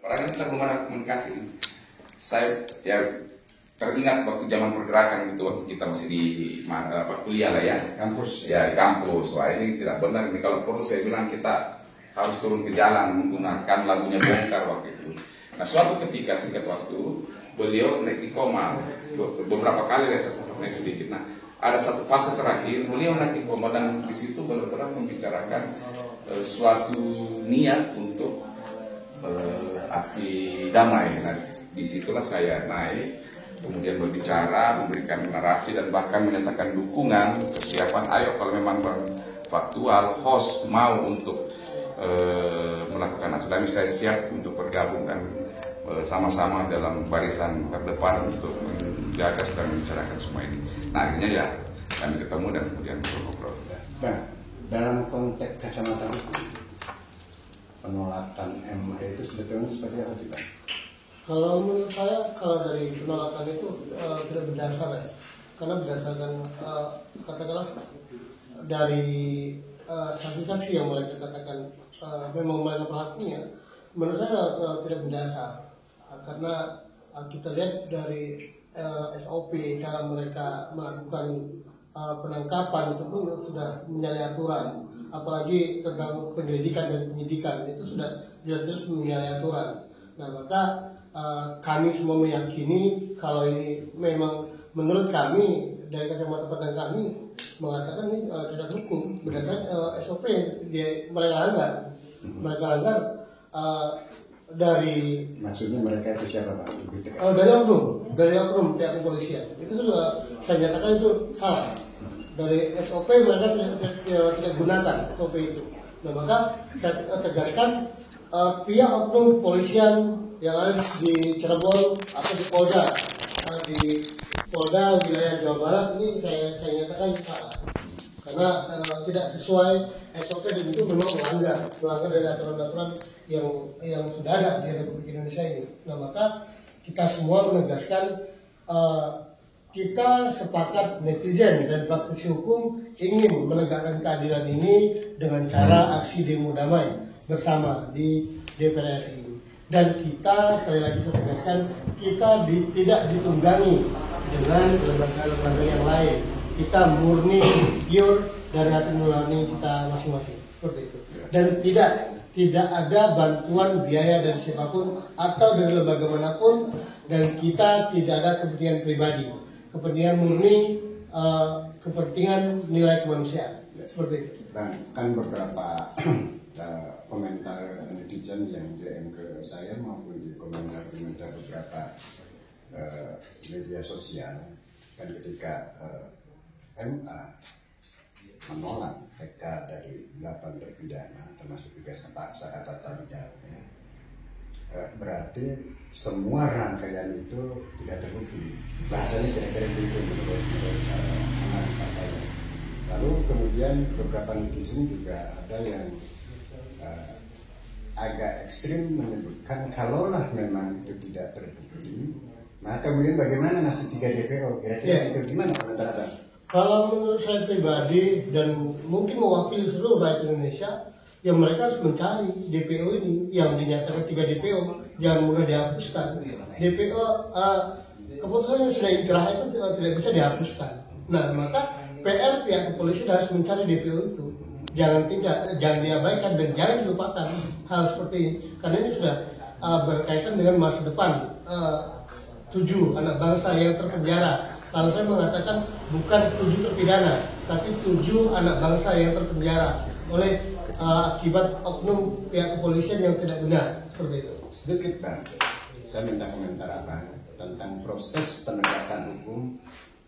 Orangnya kita belum ada komunikasi. Saya ya teringat waktu zaman pergerakan gitu, waktu kita masih di kuliah lah ya, kampus. Ya di kampus. Wah ini tidak benar ini, kalau perlu saya bilang kita harus turun ke jalan menggunakan lagunya Bongkar waktu itu. Nah suatu ketika singkat waktu beliau naik di koma beberapa kali, saya sempat naik sedikit. Nah ada satu fase terakhir beliau naik di koma dan di situ benar-benar membicarakan suatu niat untuk aksi damai. Nah disitulah saya naik, kemudian berbicara, memberikan narasi dan bahkan menyatakan dukungan, kesiapan. Ayo kalau memang faktual, host mau untuk melakukan aksi damai, saya siap untuk bergabung dan sama-sama dalam barisan terdepan untuk menjaga dan membicarakan semua ini. Nah akhirnya ya kami ketemu dan kemudian ngobrol. Nah, dalam konteks kacamata hukum, penolakan MA itu sebetulnya seperti apa sih Pak? Kalau menurut saya, kalau dari penolakan itu tidak berdasar ya, karena berdasarkan katakanlah dari saksi-saksi yang mereka katakan memang mereka pelakunya, menurut saya tidak berdasar, karena kita lihat dari SOP cara mereka melakukan penangkapan itu pun sudah menyalahi aturan, apalagi tentang penyelidikan dan penyidikan itu sudah jelas-jelas menyalahi aturan. Nah maka kami semua meyakini kalau ini memang menurut kami dari kacamata pandang kami mengatakan ini tidak hukum berdasarkan SOP mereka langgar dari maksudnya mereka itu siapa Pak? Dari oknum pihak kepolisian itu sudah saya nyatakan itu salah. Dari SOP mereka tidak gunakan SOP itu. Nah maka saya tegaskan pihak oknum kepolisian yang ada di Cirebon atau di Polda wilayah Jawa Barat ini saya nyatakan salah, karena tidak sesuai SOP dan itu memang melanggar dari aturan-aturan yang sudah ada di Republik Indonesia ini. Nah maka kita semua menegaskan kita sepakat, netizen dan praktisi hukum ingin menegakkan keadilan ini dengan cara aksi demo damai bersama di DPR RI. Dan kita, sekali lagi saya tegaskan, kita tidak ditunggangi dengan lembaga-lembaga yang lain. Kita murni, pure dari hati nurani kita masing-masing, seperti itu. Dan tidak ada bantuan biaya dari siapapun atau dari lembaga manapun, dan kita tidak ada kepentingan pribadi, kepentingan murni, kepentingan nilai kemanusiaan, seperti itu. Dan kan beberapa komentar netizen yang DM ke saya maupun di komentar beberapa media sosial, dan ketika MA menolak TK dari 8 terpidana termasuk juga kata tadi berarti semua rangkaian itu tidak terbukti. Bahasanya kira-kira begitu menurut analisa saya. Lalu kemudian beberapa netizen juga ada yang agak ekstrim menyebutkan kalaulah memang itu tidak terbukti, maka kemudian bagaimana nasib 3 DPO? Kira-kira itu gimana komentar Anda? Kalau menurut saya pribadi dan mungkin mewakili seluruh rakyat Indonesia, yang mereka harus mencari DPO ini yang dinyatakan 3 DPO, jangan mudah dihapuskan. DPO keputusan yang sudah inkrah itu tidak bisa dihapuskan. Nah maka PR pihak kepolisian harus mencari DPO itu. Jangan diabaikan dan jangan dilupakan hal seperti ini, karena ini sudah berkaitan dengan masa depan 7 anak bangsa yang terpenjara. Kalau saya mengatakan bukan 7 terpidana, tapi 7 anak bangsa yang terpenjara oleh akibat oknum pihak kepolisian yang tidak benar, seperti itu. Sedikit Bang, saya minta komentar Abang tentang proses penegakan hukum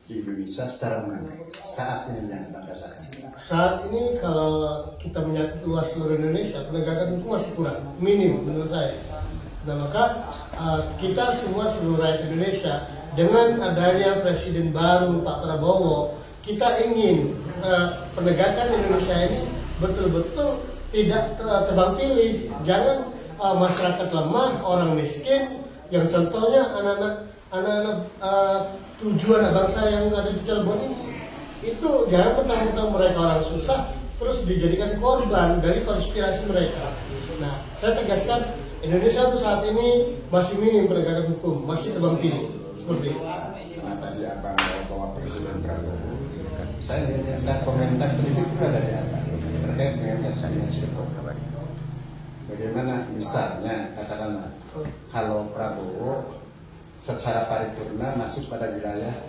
di Indonesia secara menengah saat ini yang Anda rasakan. Saat ini kalau kita menyangkut luas seluruh Indonesia, penegakan hukum masih kurang, minim menurut saya. Nah maka kita semua seluruh rakyat Indonesia dengan adanya presiden baru Pak Prabowo, kita ingin penegakan Indonesia ini betul-betul tidak tebang pilih. Jangan masyarakat lemah, orang miskin, yang contohnya anak-anak 7 anak bangsa yang ada di Cirebon ini, itu jangan mentang-mentang mereka orang susah terus dijadikan korban dari konspirasi mereka. Nah, saya tegaskan Indonesia tuh saat ini masih minim penegakan hukum, masih tebang pilih seperti itu. Karena tadi abang bawa Presiden Prabowo, saya minta komentar sedikit juga dari abang terkait dengan kasus Serpong. Bagaimana misalnya katakanlah kalau Prabowo secara paripurna masuk pada wilayah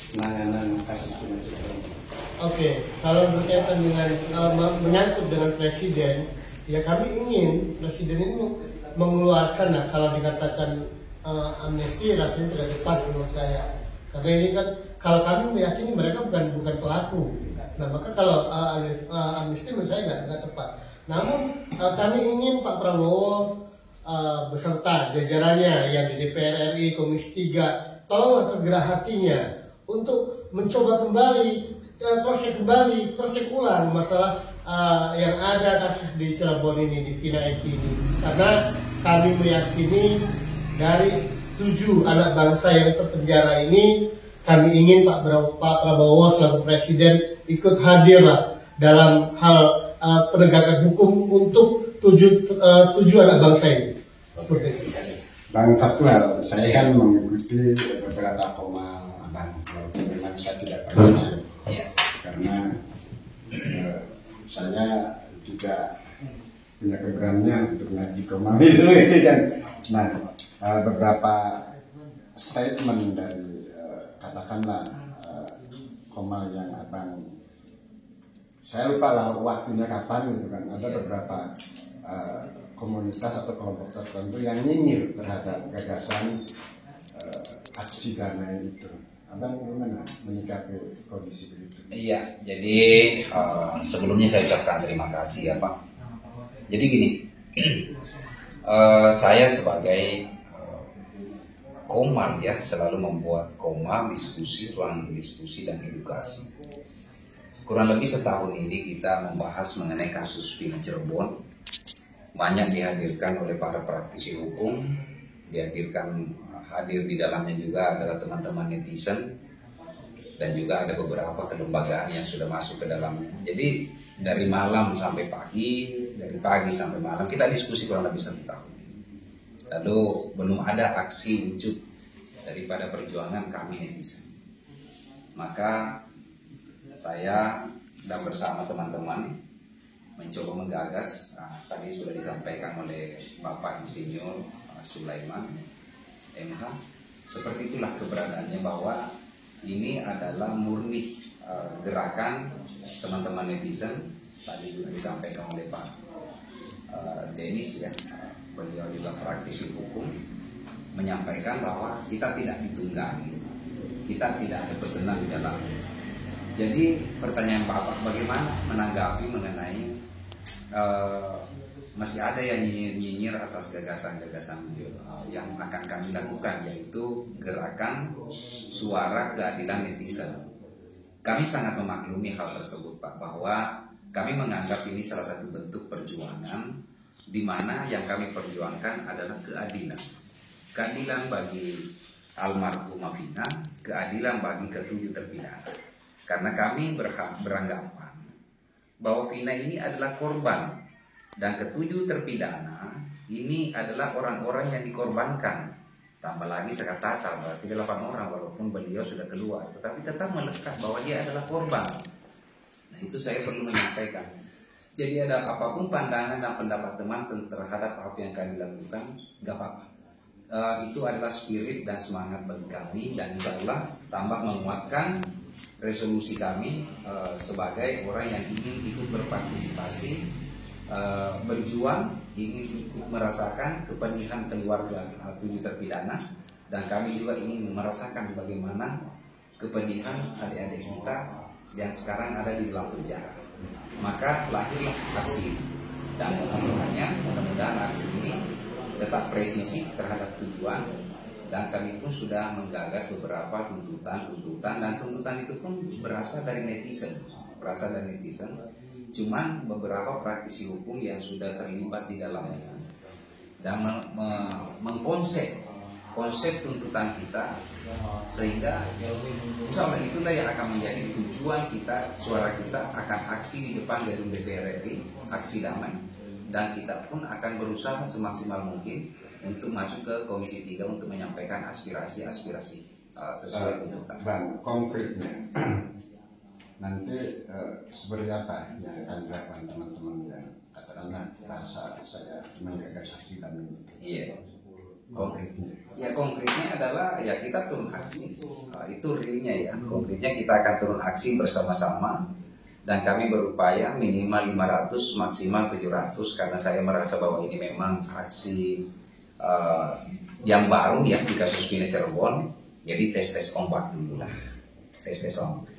penanganan kasus Serpong. Oke, kalau berkaitan dengan menyangkut dengan presiden, ya kami ingin presiden ini mengeluarkan, nah kalau dikatakan amnesti rasanya tidak tepat menurut saya, karena ini kan kalau kami meyakini mereka bukan pelaku, nah maka kalau amnesti menurut saya nggak tepat. Namun kami ingin Pak Prabowo beserta jajarannya yang di DPR RI Komisi 3 tolonglah tergerak hatinya untuk mencoba kembali cross check ulang masalah yang ada kasus di Cirebon ini, di Vina Eki ini, karena kami meyakini dari 7 anak bangsa yang terpenjara ini, kami ingin Pak Prabowo selaku presiden ikut hadirlah dalam hal penegakan hukum untuk 7 anak bangsa ini. Seperti itu. Bang Faktual, saya kan mengikuti beberapa koma abang, walaupun memang saya tidak pernah karena saya tidak punya keberanian untuk naik di koma itu kan. Nah, beberapa statement dari katakanlah koma yang abang, saya lupa lah waktunya kapan gitu kan, ada beberapa komunitas atau kelompok tertentu yang nyinyir terhadap gagasan aksi damai itu. Abang bagaimana menyikapi kondisi begitu? Iya, jadi sebelumnya saya ucapkan terima kasih ya Pak. Jadi gini, saya sebagai Komar ya selalu membuat Komar diskusi, ruang diskusi dan edukasi. Kurang lebih setahun ini kita membahas mengenai kasus Vina Cirebon. Banyak dihadirkan oleh para praktisi hukum, hadir di dalamnya juga adalah teman-teman netizen, dan juga ada beberapa kelembagaan yang sudah masuk ke dalamnya. Jadi dari malam sampai pagi, dari pagi sampai malam kita diskusi kurang lebih 1 tahun. Lalu belum ada aksi wujud daripada perjuangan kami netizen. Maka saya dan bersama teman-teman mencoba menggagas, tadi sudah disampaikan oleh Bapak Insinyur Sulaiman MH, seperti itulah keberadaannya, bahwa ini adalah murni gerakan teman-teman netizen. Tadi juga disampaikan oleh Pak Denis ya, beliau juga praktisi hukum, menyampaikan bahwa kita tidak ditunggangi, kita tidak ada pesanan di dalam. Jadi pertanyaan Bapak bagaimana menanggapi mengenai masih ada yang nyinyir atas gagasan-gagasan yang akan kami lakukan, yaitu gerakan suara keadilan netizen. Kami sangat memaklumi hal tersebut Pak, bahwa kami menganggap ini salah satu bentuk perjuangan di mana yang kami perjuangkan adalah keadilan. Keadilan bagi almarhumah Vina, keadilan bagi ke-7 terpidana. Karena kami beranggapan bahwa Vina ini adalah korban, dan ke-7 terpidana ini adalah orang-orang yang dikorbankan. Tambah lagi saya katakan berarti 8 orang, walaupun beliau sudah keluar, tetapi tetap melekat bahwa dia adalah korban. Nah, itu saya perlu menyampaikan. Jadi ada apapun pandangan dan pendapat teman terhadap apa yang kami lakukan, gak apa-apa. Itu adalah spirit dan semangat bagi kami, dan insya Allah tambah menguatkan resolusi kami sebagai orang yang ingin ikut berpartisipasi, berjuang, ingin ikut merasakan kepedihan keluarga 7 terpidana, dan kami juga ingin merasakan bagaimana kepedihan adik-adik kita yang sekarang ada di dalam penjara. Maka lahirlah aksi, dan mudah-mudahan aksi ini tetap presisi terhadap tujuan. Dan kami pun sudah menggagas beberapa tuntutan, dan tuntutan itu pun berasal dari netizen. Cuman beberapa praktisi hukum yang sudah terlibat di dalamnya dan mengkonsep tuntutan kita, sehingga insya Allah itulah yang akan menjadi tujuan kita, suara kita akan aksi di depan gedung DPR RI, aksi damai. dan kita pun akan berusaha semaksimal mungkin untuk masuk ke Komisi 3 untuk menyampaikan aspirasi-aspirasi sesuai tuntutan. Bang, konkretnya nanti seperti apa yang akan dilakukan teman-teman yang katakanlah rasa saya menggagas aksi dan Iya. konkretnya? Ya konkretnya adalah ya kita turun aksi. Itu realnya ya. Konkretnya kita akan turun aksi bersama-sama dan kami berupaya minimal 500 maksimal 700 karena saya merasa bahwa ini memang aksi yang baru ya di kasus Pina Cirebon. Jadi tes ombak dulu lah. Tes ombak.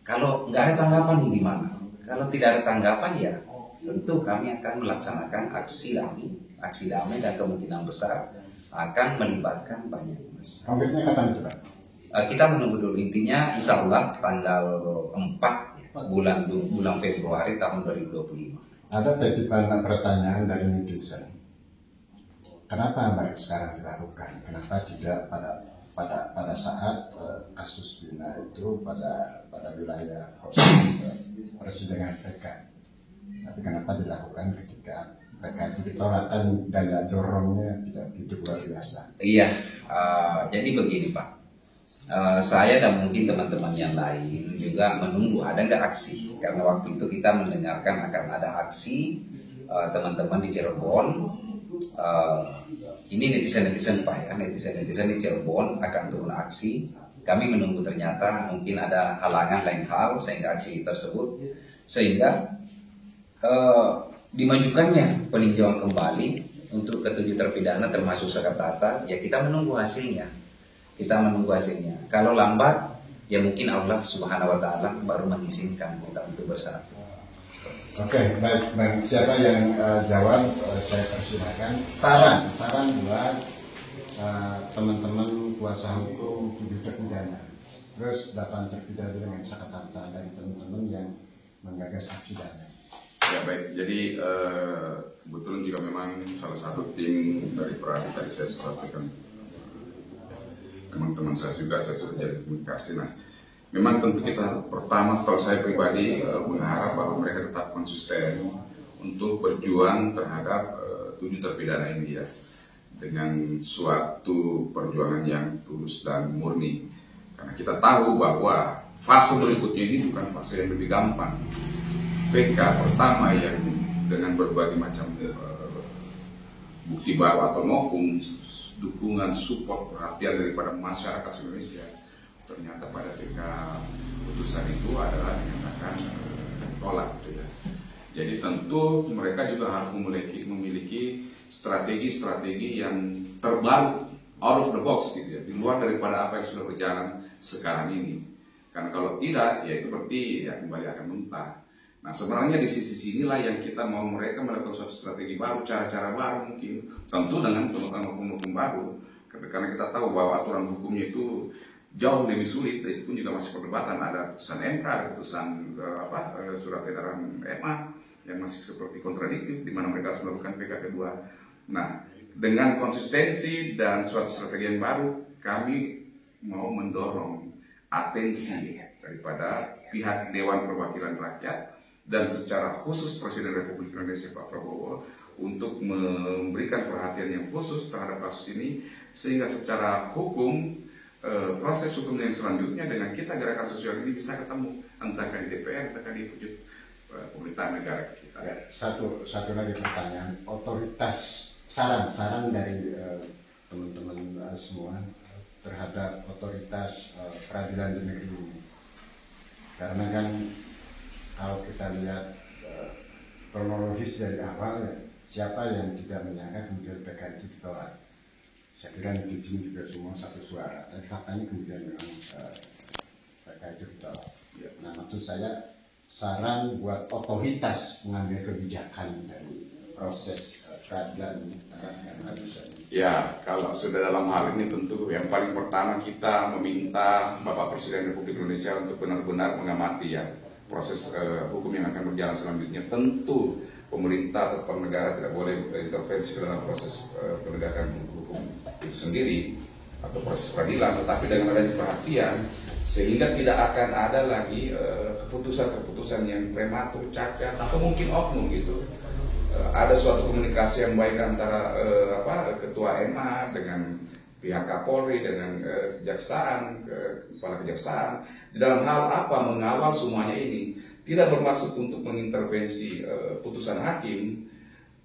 Kalau nggak ada tanggapan ini gimana? Kalau tidak ada tanggapan ya tentu kami akan melaksanakan aksi damai dan kemungkinan besar akan melibatkan banyak massa. Konkretnya kapan itu, Pak? Kita menunggu dulu, intinya insya Allah tanggal 4 bulan Februari tahun 2025. Ada titipan pertanyaan dari netizen. Kenapa baru sekarang dilakukan? Kenapa tidak pada saat kasus Pina itu pada wilayah persidangan PK? Tapi kenapa dilakukan ketika PK itu ditolak, kan daya dorongnya tidak begitu luar biasa? Iya, jadi begini Pak, saya dan mungkin teman-teman yang lain juga menunggu ada nggak aksi, karena waktu itu kita mendengarkan akan ada aksi teman-teman di Cirebon. Ini netizen Pak ya, netizen di Cirebon akan turun aksi. Kami menunggu, ternyata mungkin ada halangan lain hal sehingga aksi tersebut sehingga dimajukannya peninjauan kembali untuk ketujuh terpidana termasuk Sakatata. Ya kita menunggu hasilnya. Kalau lambat ya mungkin Allah Subhanahu wa taala baru mengizinkan kita untuk bersatu. Oke, baik. Bang, siapa yang jawab, saya persilakan. Saran buat teman-teman kuasa hukum 7 terpidana, terus 8 terpidana dengan Sakatata, dan teman-teman yang menggagas aksi damai. Ya baik, jadi kebetulan juga memang salah satu tim dari Peradi tadi saya sampaikan, teman-teman saya juga, saya sudah jadi komunikasi. Nah, memang tentu kita pertama, kalau saya pribadi mengharap bahwa mereka tetap konsisten untuk berjuang terhadap 7 terpidana ini ya, dengan suatu perjuangan yang tulus dan murni. Karena kita tahu bahwa fase berikutnya ini bukan fase yang lebih gampang. PK pertama yang dengan berbagai macam bukti baru atau maupun dukungan, support, perhatian daripada masyarakat Indonesia, ternyata pada PK putusan itu adalah dinyatakan tolak gitu ya. Jadi tentu mereka juga harus memiliki strategi yang terbaru, out of the box gitu ya, di luar daripada apa yang sudah berjalan sekarang ini. Karena kalau tidak, ya itu berarti ya kembali akan mentah. Nah sebenarnya di sisi sinilah yang kita mau mereka melakukan suatu strategi baru, cara-cara baru mungkin, tentu dengan pengetahuan hukum baru. Karena kita tahu bahwa aturan hukumnya itu jauh lebih sulit, itu pun juga masih perdebatan. Ada putusan MK, ada putusan surat edaran MA yang masih seperti kontradiktif, di mana mereka harus melakukan PK kedua. Nah dengan konsistensi dan suatu strategi yang baru, kami mau mendorong atensi daripada pihak Dewan Perwakilan Rakyat dan secara khusus Presiden Republik Indonesia Pak Prabowo untuk memberikan perhatian yang khusus terhadap kasus ini, sehingga secara hukum proses hukum yang selanjutnya dengan kita gerakan sosial ini bisa ketemu entah di DPR entah di wujud pemerintahan negara kita. Satu lagi pertanyaan, otoritas, saran dari teman-teman semua terhadap otoritas peradilan di negeri ini, karena kan kalau kita lihat kronologis dari awal, siapa yang tidak menyangka kemudian PK itu ditolak. Saya kira netizen juga semua satu suara, tapi faktanya kemudian memang PK itu ditolak. Nah maksud saya, saran buat otoritas mengambil kebijakan dari proses peradilan yang harus. Ya, kalau sudah dalam hal ini tentu yang paling pertama kita meminta Bapak Presiden Republik Indonesia untuk benar-benar mengamati ya proses hukum yang akan berjalan selanjutnya. Tentu pemerintah atau negara tidak boleh intervensi dalam proses penegakan hukum itu sendiri atau proses peradilan, tetapi dengan adanya perhatian sehingga tidak akan ada lagi keputusan-keputusan yang prematur, cacat atau mungkin oknum gitu ada suatu komunikasi yang baik antara Ketua MA dengan pihak Kapolri dengan kejaksaan, kepala kejaksaan di dalam hal apa mengawal semuanya ini. Tidak bermaksud untuk mengintervensi putusan hakim,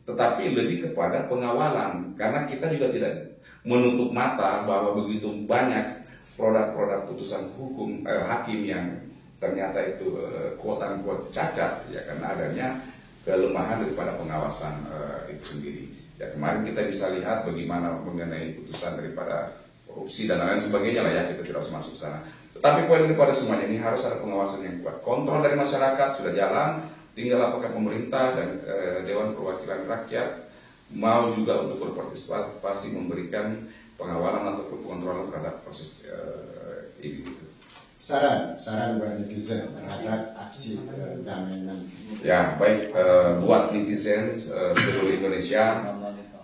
tetapi lebih kepada pengawalan, karena kita juga tidak menutup mata bahwa begitu banyak produk-produk putusan hukum hakim yang ternyata itu quote-unquote cacat, ya, karena adanya kelemahan daripada pengawasan itu sendiri. Ya, kemarin kita bisa lihat bagaimana mengenai putusan daripada korupsi dan lain sebagainya lah, ya, kita tidak usah masuk ke sana. Tetapi poin daripada semuanya ini harus ada pengawasan yang kuat. Kontrol dari masyarakat sudah jalan, tinggal apakah pemerintah dan Dewan Perwakilan Rakyat mau juga untuk berpartisipasi memberikan pengawalan ataupun pengontrolan terhadap proses ini. Saran buat netizen terhadap aksi damai nanti. Ya, baik, buat netizen seluruh Indonesia,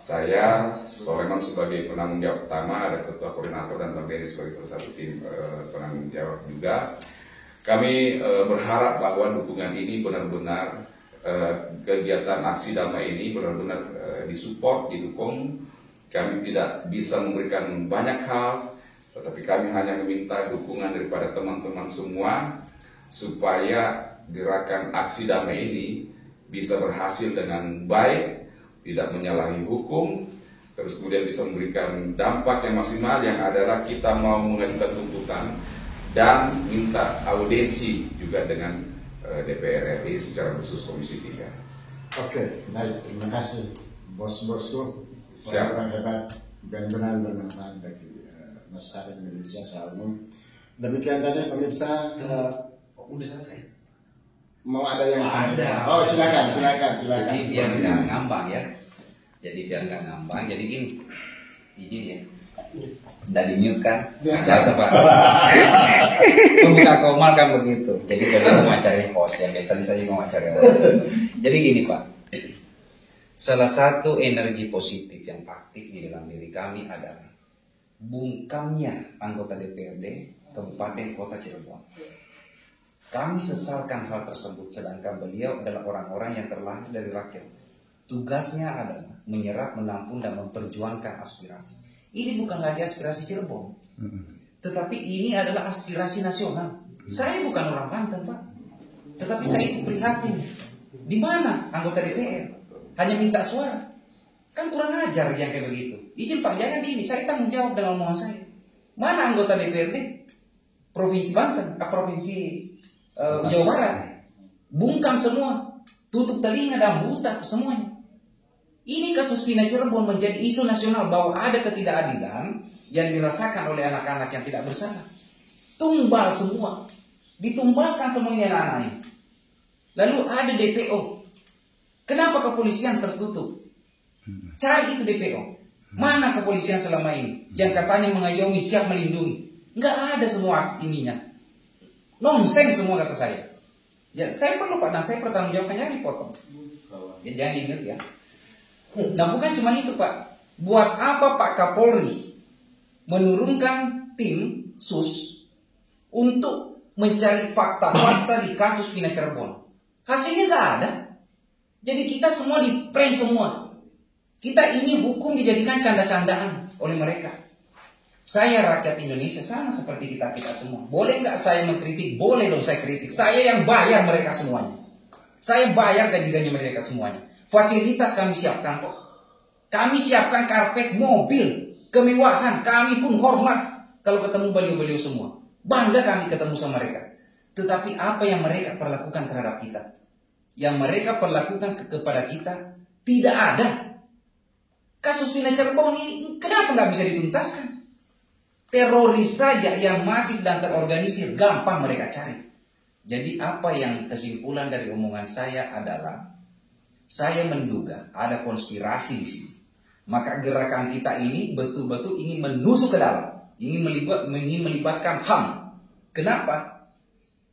saya Soleman sebagai penanggung jawab utama, ada ketua koordinator dan Bang Denny sebagai salah satu tim penanggung jawab juga. Kami berharap bahwa dukungan ini benar-benar kegiatan aksi damai ini benar-benar disupport, didukung. Kami tidak bisa memberikan banyak hal, tetapi kami hanya meminta dukungan daripada teman-teman semua supaya gerakan aksi damai ini bisa berhasil dengan baik, tidak menyalahi hukum, terus kemudian bisa memberikan dampak yang maksimal, yang adalah kita mau mengajukan tuntutan dan minta audiensi juga dengan DPR RI secara khusus Komisi 3. Oke, baik, terima kasih bos-bosku, Siap. orang hebat, benar-benar bermanfaat bagi masyarakat Indonesia secara umum. Demikian tadi pemirsa, Udah selesai. mau ada yang Ada. Oh, silakan. Jadi biar nggak ngambang ya. Jadi gini, izin ya. Sudah di mute kan? Jasa Pak. Pembuka komal kan begitu. Jadi kalau mau cari host yang biasa saja mau cari host. Jadi gini Pak. Salah satu energi positif yang aktif di dalam diri kami adalah bungkamnya anggota DPRD Kabupaten Kota Cirebon. Kami sesalkan hal tersebut, sedangkan beliau adalah orang-orang yang terlahir dari rakyat. Tugasnya adalah menyerap, menampung, dan memperjuangkan aspirasi. Ini bukan lagi aspirasi Cirebon, tetapi ini adalah aspirasi nasional. Saya bukan orang Banten, Pak, tetapi saya prihatin. Di mana anggota DPR hanya minta suara? Kan kurang ajar yang kayak begitu. Izin Pak, jangan di ini. Saya tanggung jawab dengan omongan saya. Mana anggota DPRD Provinsi Banten, Provinsi Jawa Barat? Bungkam semua, tutup telinga dan buta semuanya. Ini kasus Pina Cirebon menjadi isu nasional bahwa ada ketidakadilan yang dirasakan oleh anak-anak yang tidak bersalah. Tumbal semua, ditumbalkan semuanya anak-anaknya. Lalu ada DPO. Kenapa kepolisian tertutup? Cari itu DPO. Mana kepolisian selama ini yang katanya mengayomi, siap melindungi? Nggak ada semua ininya. Nonsens semua kata saya. Ya, saya perlu Pak, dan saya bertanggung jawab, hanya dipotong. Ya, jangan diingat ya. Nah, bukan cuma itu Pak. Buat apa Pak Kapolri menurunkan tim sus untuk mencari fakta-fakta di kasus Pina Cirebon? Hasilnya nggak ada. Jadi kita semua di prank semua. Kita ini hukum dijadikan canda-candaan oleh mereka. Saya rakyat Indonesia sama seperti kita semua. Boleh nggak saya mengkritik? Boleh dong saya kritik. Saya yang bayar mereka semuanya. Saya bayar gaji-gaji mereka semuanya. Fasilitas kami siapkan kok. Kami siapkan karpet, mobil, kemewahan. Kami pun hormat kalau ketemu beliau-beliau semua. Bangga kami ketemu sama mereka. Tetapi apa yang mereka perlakukan terhadap kita? Yang mereka perlakukan kepada kita tidak ada. Kasus Pina Cirebon ini kenapa nggak bisa dituntaskan? Teroris saja yang masif dan terorganisir gampang mereka cari. Jadi apa yang kesimpulan dari omongan saya adalah saya menduga ada konspirasi di sini. Maka gerakan kita ini betul-betul ingin menusuk ke dalam, ingin melibatkan HAM. Kenapa?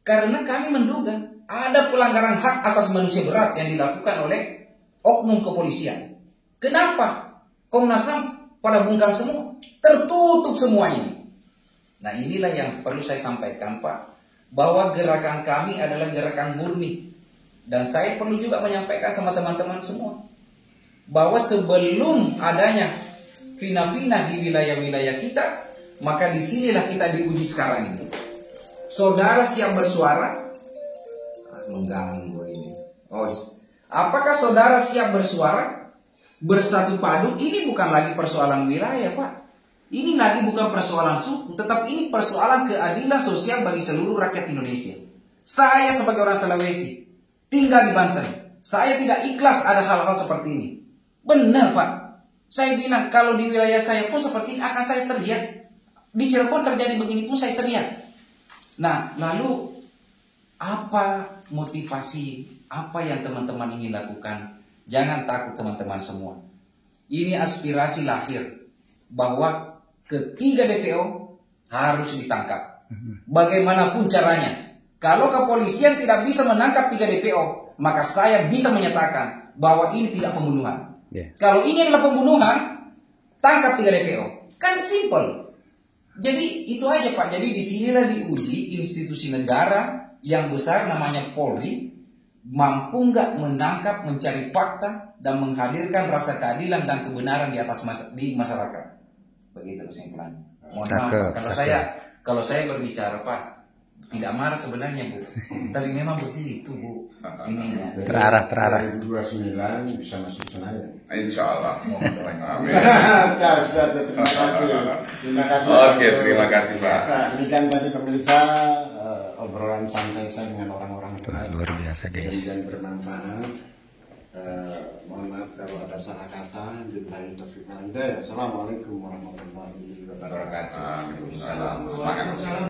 Karena kami menduga ada pelanggaran hak asasi manusia berat yang dilakukan oleh oknum kepolisian. Kenapa? Komnas HAM pada bungkam semua, tertutup semuanya. Nah, inilah yang perlu saya sampaikan Pak, bahwa gerakan kami adalah gerakan murni. Dan saya perlu juga menyampaikan sama teman-teman semua, bahwa sebelum adanya fina-fina di wilayah-wilayah kita, maka disinilah kita diuji sekarang ini. Saudara siap bersuara? Mengganggu ini. Apakah saudara siap bersuara? Bersatu padu? Ini bukan lagi persoalan wilayah, Pak. Ini lagi bukan persoalan suku, tetap ini persoalan keadilan sosial bagi seluruh rakyat Indonesia. Saya sebagai orang Sulawesi, tinggal di Banten, saya tidak ikhlas ada hal-hal seperti ini. Benar, Pak. Saya bilang kalau di wilayah saya pun seperti ini akan saya teriak. Di Cirebon terjadi begini pun saya teriak. Nah, lalu apa motivasi, apa yang teman-teman ingin lakukan? Jangan takut teman-teman semua. Ini aspirasi lahir bahwa ketiga DPO harus ditangkap. Bagaimanapun caranya. Kalau kepolisian tidak bisa menangkap 3 DPO, maka saya bisa menyatakan bahwa ini tidak pembunuhan. Kalau ini adalah pembunuhan, tangkap 3 DPO. Kan simple. Jadi itu aja, Pak. Jadi disinilah diuji institusi negara yang besar namanya Polri, mampu nggak menangkap, mencari fakta dan menghadirkan rasa keadilan dan kebenaran di atas di masyarakat. Begitu kesimpulannya. Mohon maaf, kalau saya berbicara, Pak, tidak marah sebenarnya, Bu. Tapi memang begitu, Bu. Ininya. Terarah. 29 bisa masuk Senayan. Insya Allah. Amin. Terima kasih. Oke, terima kasih, Pak. Nah, ini kan tadi pemirsa obrolan santai saya dengan orang-orang luar biasa, guys. Dan bermanfaat. Mohon maaf kalau ada salah kata. Assalamualaikum warahmatullahi wabarakatuh. Waalaikumsalam. Semangat.